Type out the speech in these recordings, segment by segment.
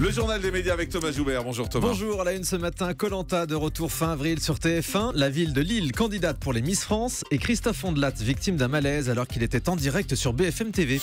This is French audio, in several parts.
Le journal des médias avec Thomas Joubert. Bonjour Thomas. Bonjour, à la une ce matin, Koh-Lanta de retour fin avril sur TF1. La ville de Lille, candidate pour les Miss France. Et Christophe Ondelat, victime d'un malaise alors qu'il était en direct sur BFM TV.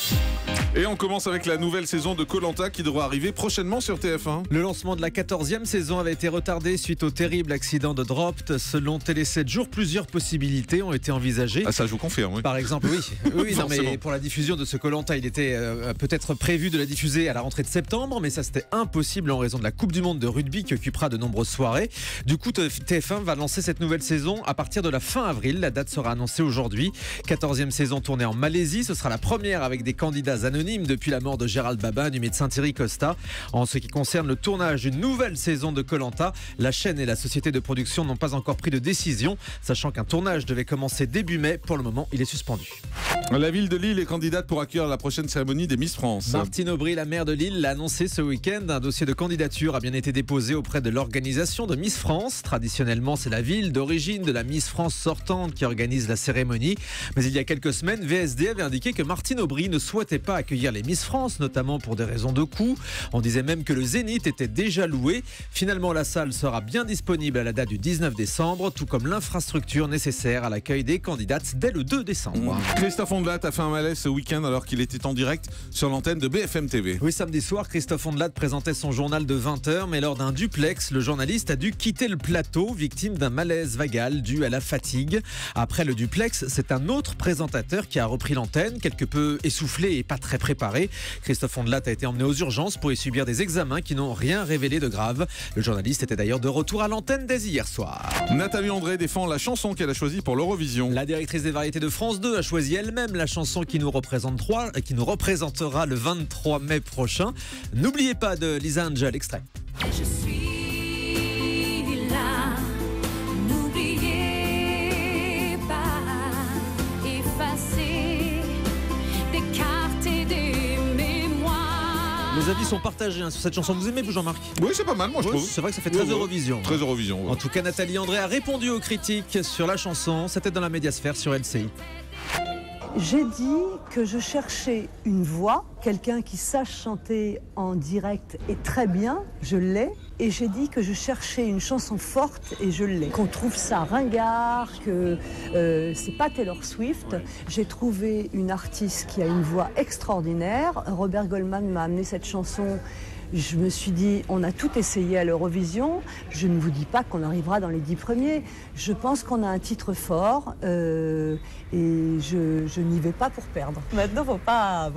Et on commence avec la nouvelle saison de Koh-Lanta qui devra arriver prochainement sur TF1. Le lancement de la 14e saison avait été retardé suite au terrible accident de Dropt. Selon Télé 7 jours, plusieurs possibilités ont été envisagées. Ah, ça je vous confirme, oui. Par exemple, oui, non, mais pour la diffusion de ce Koh-Lanta, il était peut-être prévu de la diffuser à la rentrée de septembre, mais ça c'était impossible en raison de la Coupe du Monde de rugby qui occupera de nombreuses soirées. Du coup, TF1 va lancer cette nouvelle saison à partir de la fin avril. La date sera annoncée aujourd'hui. 14e saison tournée en Malaisie. Ce sera la première avec des candidats anonymes depuis la mort de Gérald Babin du médecin Thierry Costa. En ce qui concerne le tournage d'une nouvelle saison de Koh-Lanta, la chaîne et la société de production n'ont pas encore pris de décision, sachant qu'un tournage devait commencer début mai. Pour le moment, il est suspendu. La ville de Lille est candidate pour accueillir la prochaine cérémonie des Miss France. Martine Aubry, la maire de Lille, l'a annoncé ce week-end. Un dossier de candidature a bien été déposé auprès de l'organisation de Miss France. Traditionnellement, c'est la ville d'origine de la Miss France sortante qui organise la cérémonie. Mais il y a quelques semaines, VSD avait indiqué que Martine Aubry ne souhaitait pas accueillir les Miss France, notamment pour des raisons de coût. On disait même que le Zénith était déjà loué. Finalement, la salle sera bien disponible à la date du 19 décembre, tout comme l'infrastructure nécessaire à l'accueil des candidates dès le 2 décembre. Christophe Ondelat a fait un malaise ce week-end alors qu'il était en direct sur l'antenne de BFM TV. Oui, samedi soir, Christophe Ondelat présentait son journal de 20h, mais lors d'un duplex, le journaliste a dû quitter le plateau, victime d'un malaise vagal dû à la fatigue. Après le duplex, c'est un autre présentateur qui a repris l'antenne, quelque peu essoufflé et pas très préparé. Christophe Ondelat a été emmené aux urgences pour y subir des examens qui n'ont rien révélé de grave. Le journaliste était d'ailleurs de retour à l'antenne dès hier soir. Nathalie André défend la chanson qu'elle a choisie pour l'Eurovision. La directrice des variétés de France 2 a choisi elle-même la chanson qui nous représentera le 23 mai prochain. N'oubliez pas de Lisa Angel, extrait. Je suis là, n'oubliez pas, effacer des cartes et des mémoires. Les avis sont partagés sur cette chanson. Vous aimez, vous, Jean-Marc? Oui, c'est pas mal, moi je trouve. C'est vrai que ça fait très Eurovision. Très Eurovision. En tout cas, Nathalie André a répondu aux critiques sur la chanson. C'était dans la médiasphère sur LCI. J'ai dit que je cherchais une voix, quelqu'un qui sache chanter en direct et très bien, je l'ai. Et j'ai dit que je cherchais une chanson forte et je l'ai. Qu'on trouve ça ringard, que c'est pas Taylor Swift. Ouais. J'ai trouvé une artiste qui a une voix extraordinaire. Robert Goldman m'a amené cette chanson. Je me suis dit, on a tout essayé à l'Eurovision. Je ne vous dis pas qu'on arrivera dans les 10 premiers. Je pense qu'on a un titre fort et je n'y vais pas pour perdre. Maintenant, faut pas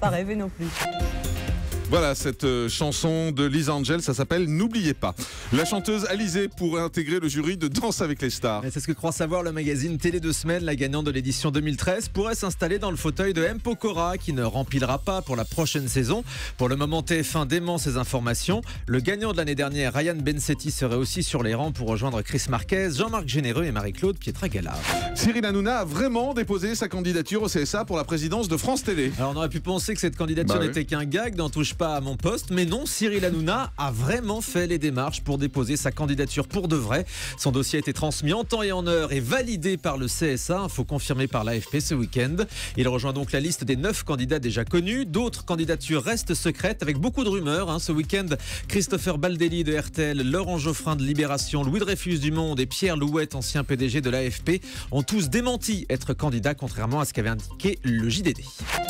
rêver non plus. Voilà cette chanson de Lisa Angel, ça s'appelle N'oubliez pas. La chanteuse Alizée pourrait intégrer le jury de Danse avec les stars. C'est ce que croit savoir le magazine Télé 2 Semaines. La gagnante de l'édition 2013 pourrait s'installer dans le fauteuil de M. Pokora qui ne remplira pas pour la prochaine saison. Pour le moment, TF1 dément ces informations. Le gagnant de l'année dernière, Ryan Bensetti, serait aussi sur les rangs pour rejoindre Chris Marquez, Jean-Marc Généreux et Marie-Claude Pietragala. Cyril Hanouna a vraiment déposé sa candidature au CSA pour la présidence de France Télé. Alors on aurait pu penser que cette candidature n'était qu'un gag, n'en touche pas à mon poste, mais non, Cyril Hanouna a vraiment fait les démarches pour déposer sa candidature pour de vrai. Son dossier a été transmis en temps et en heure et validé par le CSA, info confirmée par l'AFP ce week-end. Il rejoint donc la liste des 9 candidats déjà connus. D'autres candidatures restent secrètes avec beaucoup de rumeurs. Ce week-end, Christopher Baldelli de RTL, Laurent Geoffrin de Libération, Louis Dreyfus du Monde et Pierre Louette, ancien PDG de l'AFP, ont tous démenti être candidats, contrairement à ce qu'avait indiqué le JDD.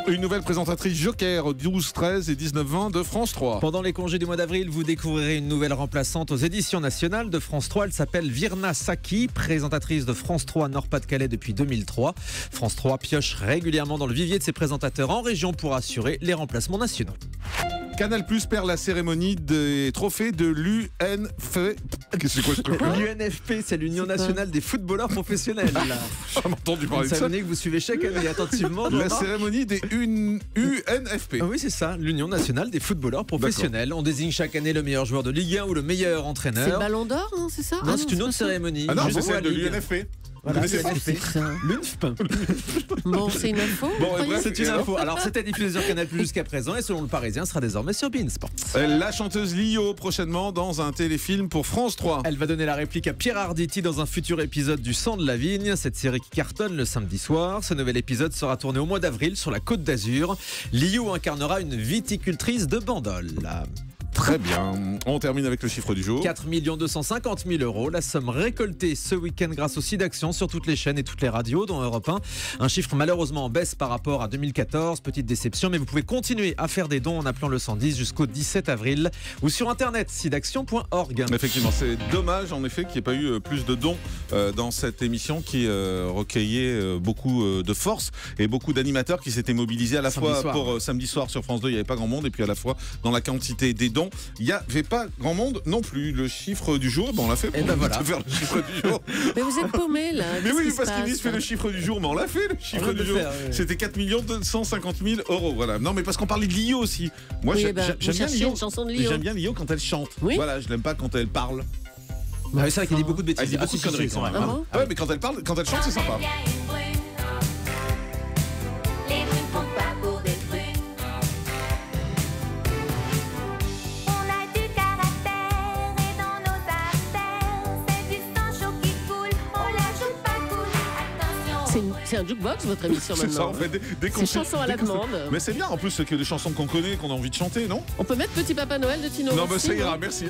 Une nouvelle présentatrice Joker 12, 13 et 19-20 de France 3. Pendant les congés du mois d'avril, vous découvrirez une nouvelle remplaçante aux éditions nationales de France 3. Elle s'appelle Virna Saki, présentatrice de France 3 Nord-Pas-de-Calais depuis 2003. France 3 pioche régulièrement dans le vivier de ses présentateurs en région pour assurer les remplacements nationaux. Canal+ perd la cérémonie des trophées de l'UNFP. C'est quoi ce truc-là ? L'UNFP, c'est l'Union nationale des footballeurs professionnels. J'ai entendu parler de ça. Que vous suivez chaque année attentivement. La cérémonie des UNFP. Oui, c'est ça, l'Union nationale des footballeurs professionnels. On désigne chaque année le meilleur joueur de Ligue 1 ou le meilleur entraîneur. C'est le Ballon d'Or, non, c'est ça? Non, c'est une autre cérémonie. Ah non, c'est celle de l'UNFP. Voilà, l'UNFP. Bon, c'est une info. Bon, bref, c'est une info. Alors, c'était diffusé sur Canal+ jusqu'à présent et selon le Parisien, sera désormais sur beIN Sports. La chanteuse Lio prochainement dans un téléfilm pour France 3. Elle va donner la réplique à Pierre Arditi dans un futur épisode du Sang de la Vigne. Cette série qui cartonne le samedi soir. Ce nouvel épisode sera tourné au mois d'avril sur la Côte d'Azur. Lio incarnera une viticultrice de Bandol. Très bien. On termine avec le chiffre du jour. 4 250 000 €, la somme récoltée ce week-end grâce au SIDAction sur toutes les chaînes et toutes les radios, dont Europe 1. Un chiffre malheureusement en baisse par rapport à 2014, petite déception, mais vous pouvez continuer à faire des dons en appelant le 110 jusqu'au 17 avril ou sur internet sidaction.org. Effectivement, c'est dommage en effet qu'il n'y ait pas eu plus de dons dans cette émission qui recueillait beaucoup de force et beaucoup d'animateurs qui s'étaient mobilisés à la fois pour samedi soir sur France 2, il n'y avait pas grand monde, et puis à la fois dans la quantité des dons, il n'y avait pas grand monde non plus. Le chiffre du jour, on l'a fait pour faire le chiffre du jour. Mais vous êtes paumé là. Mais oui, parce qu'ils disent fait le chiffre du jour, mais on l'a fait le chiffre du jour. C'était 4 250 000 €. Voilà. Non, mais parce qu'on parlait de Lio aussi. Moi, j'aime bien Lio. J'aime bien Lio quand elle chante. Oui. Voilà, je l'aime pas quand elle parle. Bah, c'est vrai qu'il dit beaucoup de bêtises. Elle dit beaucoup de conneries quand même. Ah bon? Ouais, mais quand elle parle, quand elle chante, c'est sympa. Les brunes font pas pour des prunes. On a du caractère et dans nos artères, c'est du sang chaud qui coule. On la joue pas cool. Attention. C'est un jukebox votre émission C'est ça, maintenant. en fait. Des C'est chansons à la demande. Mais c'est bien en plus que des chansons qu'on connaît, qu'on a envie de chanter, non? On peut mettre Petit Papa Noël de Tino Non, Rossi, mais ça ira, merci.